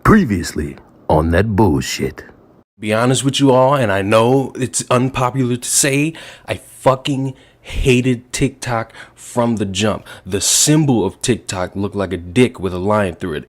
Previously on that bullshit. Be honest with you all, and I know it's unpopular to say, I fucking hated TikTok from the jump. The symbol of TikTok looked like a dick with a line through it.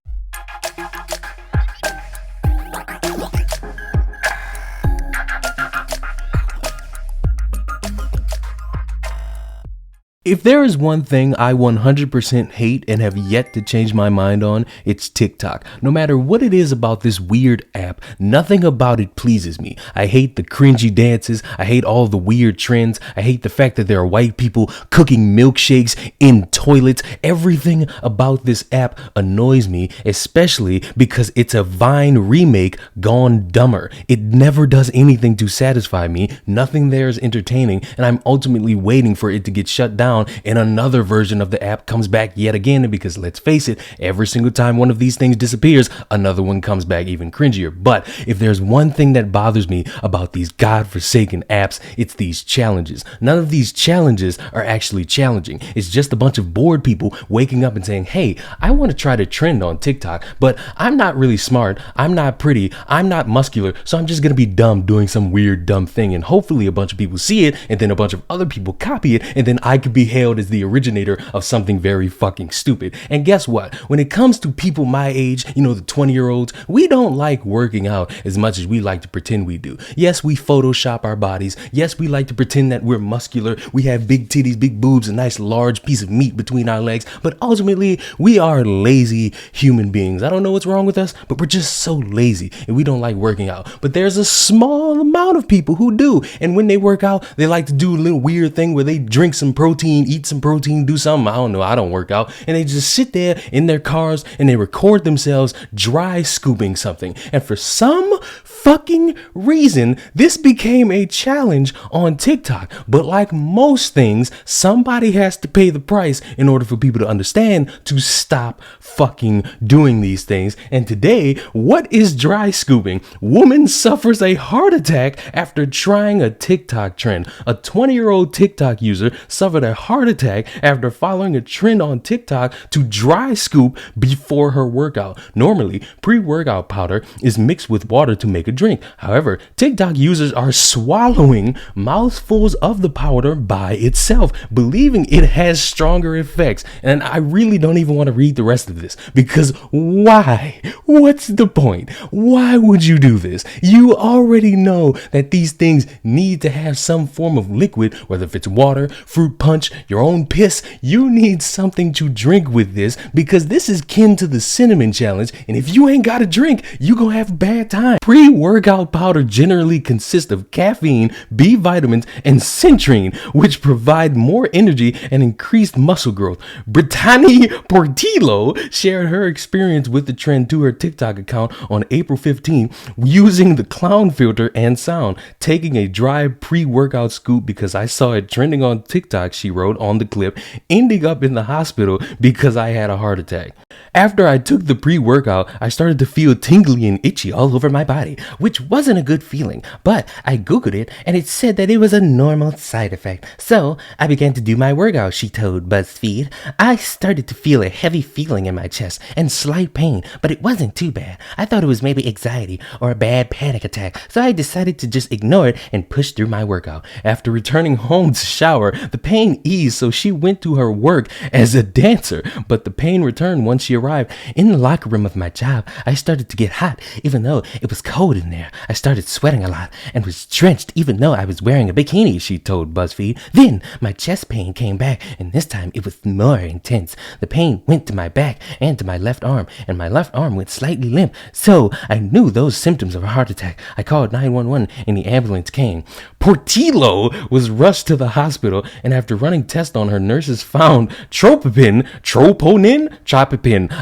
If there is one thing I 100% hate and have yet to change my mind on, it's TikTok. No matter what it is about this weird app, nothing about it pleases me. I hate the cringy dances. I hate all the weird trends. I hate the fact that there are white people cooking milkshakes in toilets. Everything about this app annoys me, especially because it's a Vine remake gone dumber. It never does anything to satisfy me. Nothing there is entertaining, and I'm ultimately waiting for it to get shut down and another version of the app comes back yet again, because let's face it, every single time one of these things disappears, another one comes back even cringier. But if there's one thing that bothers me about these godforsaken apps, it's these challenges. None of these challenges are actually challenging. It's just a bunch of bored people waking up and saying, hey, I want to try to trend on TikTok, but I'm not really smart, I'm not pretty, I'm not muscular, so I'm just gonna be dumb doing some weird dumb thing, and hopefully a bunch of people see it and then a bunch of other people copy it, and then I could be hailed as the originator of something very fucking stupid. And guess what? When it comes to people my age, the 20-year-olds, we don't like working out as much as we like to pretend we do. Yes, we Photoshop our bodies. Yes, we like to pretend that we're muscular. We have big titties, big boobs, a nice large piece of meat between our legs. But ultimately, we are lazy human beings. I don't know what's wrong with us, but we're just so lazy and we don't like working out. But there's a small amount of people who do. And when they work out, they like to do a little weird thing where they drink some protein, eat some protein, do something. I don't know. I don't work out. And they just sit there in their cars and they record themselves dry scooping something. And for some fucking reason, this became a challenge on TikTok. But like most things, somebody has to pay the price in order for people to understand to stop fucking doing these things. And today, what is dry scooping? Woman suffers a heart attack after trying a TikTok trend. A 20-year-old TikTok user suffered a heart attack after following a trend on TikTok to dry scoop before her workout. Normally, pre-workout powder is mixed with water to make a drink. However, TikTok users are swallowing mouthfuls of the powder by itself, believing it has stronger effects. And I really don't even want to read the rest of this, because why? What's the point? Why would you do this? You already know that these things need to have some form of liquid, whether if it's water, fruit punch, your own piss. You need something to drink with this, because this is kin to the cinnamon challenge, and if you ain't got a drink, you gonna have a bad time. Pre-workout powder generally consists of caffeine, B vitamins, and citrine, which provide more energy and increased muscle growth. Brittany Portillo shared her experience with the trend to her TikTok account on April 15 using the clown filter and sound, taking a dry pre-workout scoop because I saw it trending on TikTok, she wrote on the clip, ending up in the hospital because I had a heart attack. After I took the pre-workout, I started to feel tingly and itchy all over my body, which wasn't a good feeling, but I Googled it and it said that it was a normal side effect. So I began to do my workout, she told BuzzFeed. I started to feel a heavy feeling in my chest and slight pain, but it wasn't too bad. I thought it was maybe anxiety or a bad panic attack, so I decided to just ignore it and push through my workout. After returning home to shower, the pain eased, so she went to her work as a dancer, but the pain returned once she arrived. In the locker room of my job, I started to get hot, even though it was cold in there. I started sweating a lot and was drenched, even though I was wearing a bikini, she told BuzzFeed. Then my chest pain came back, and this time it was more intense. The pain went to my back and to my left arm, and my left arm went slightly limp, so I knew those symptoms of a heart attack. I called 911 and the ambulance came. Portillo was rushed to the hospital, and after running tests on her, nurses found troponin.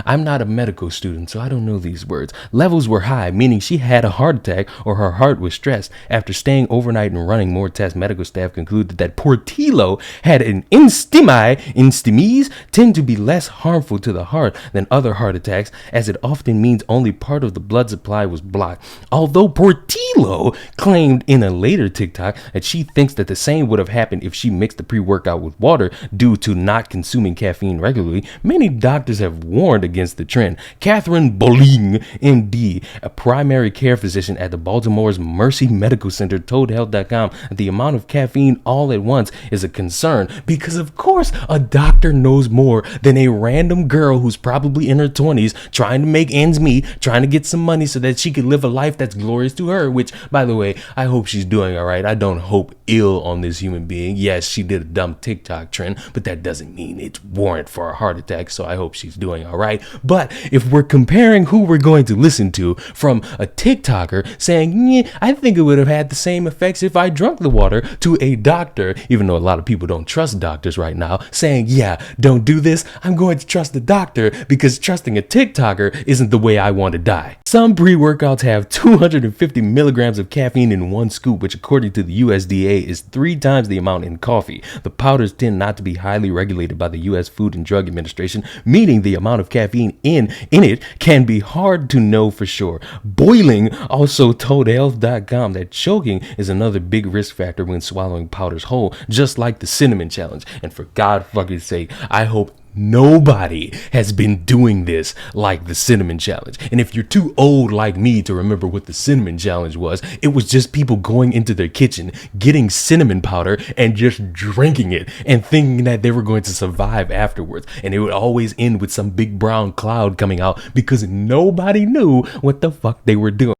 I'm not a medical student, so I don't know these words. Levels were high, meaning she had a heart attack or her heart was stressed. After staying overnight and running more tests, medical staff concluded that Portillo had an instimi. Instimis tend to be less harmful to the heart than other heart attacks, as it often means only part of the blood supply was blocked. Although Portillo claimed in a later TikTok that she thinks that the same would have happened if she mixed the pre-workout with with water due to not consuming caffeine regularly, many doctors have warned against the trend. Catherine Boling, MD, a primary care physician at the Baltimore's Mercy Medical Center, told Health.com that the amount of caffeine all at once is a concern because, of course, a doctor knows more than a random girl who's probably in her 20s trying to make ends meet, trying to get some money so that she can live a life that's glorious to her, which, by the way, I hope she's doing all right. I don't hope ill on this human being. Yes, she did a dumb TikTok trend, but that doesn't mean it's warrant for a heart attack, so I hope she's doing all right. But if we're comparing who we're going to listen to from a TikToker saying, yeah, I think it would have had the same effects if I drunk the water, to a doctor, even though a lot of people don't trust doctors right now, saying, yeah, don't do this, I'm going to trust the doctor because trusting a TikToker isn't the way I want to die. Some pre-workouts have 250 milligrams of caffeine in one scoop, which according to the USDA is 3 times the amount in coffee. The powders tend not to be highly regulated by the U.S. Food and Drug Administration, meaning the amount of caffeine in it can be hard to know for sure. Boiling also told Health.com that choking is another big risk factor when swallowing powders whole, just like the cinnamon challenge. And for God fucking sake, I hope nobody has been doing this like the cinnamon challenge. And if you're too old like me to remember what the cinnamon challenge was, it was just people going into their kitchen, getting cinnamon powder and just drinking it and thinking that they were going to survive afterwards. And it would always end with some big brown cloud coming out because nobody knew what the fuck they were doing.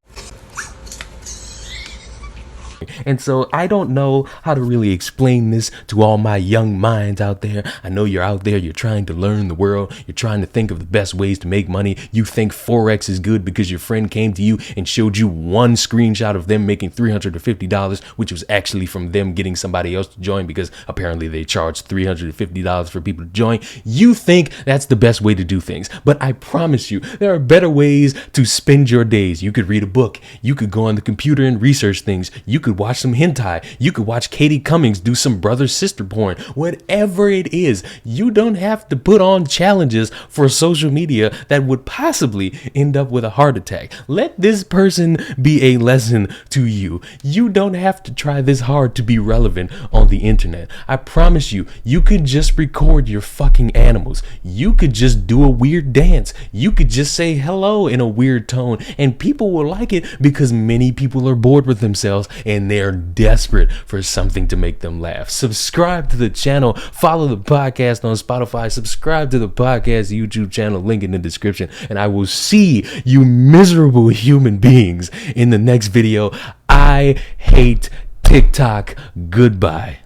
And so I don't know how to really explain this to all my young minds out there. I know you're out there, you're trying to learn the world, you're trying to think of the best ways to make money. You think Forex is good because your friend came to you and showed you one screenshot of them making $350, which was actually from them getting somebody else to join because apparently they charge $350 for people to join. You think that's the best way to do things, but I promise you there are better ways to spend your days. You could read a book, you could go on the computer and research things, you could watch some hentai, you could watch Katie Cummings do some brother-sister porn. Whatever it is, you don't have to put on challenges for social media that would possibly end up with a heart attack. Let this person be a lesson to you. You don't have to try this hard to be relevant on the internet. I promise you, you could just record your fucking animals. You could just do a weird dance. You could just say hello in a weird tone, and people will like it because many people are bored with themselves and they're desperate for something to make them laugh. Subscribe to the channel, follow the podcast on Spotify, subscribe to the podcast YouTube channel, link in the description, and I will see you miserable human beings in the next video. I hate TikTok. Goodbye.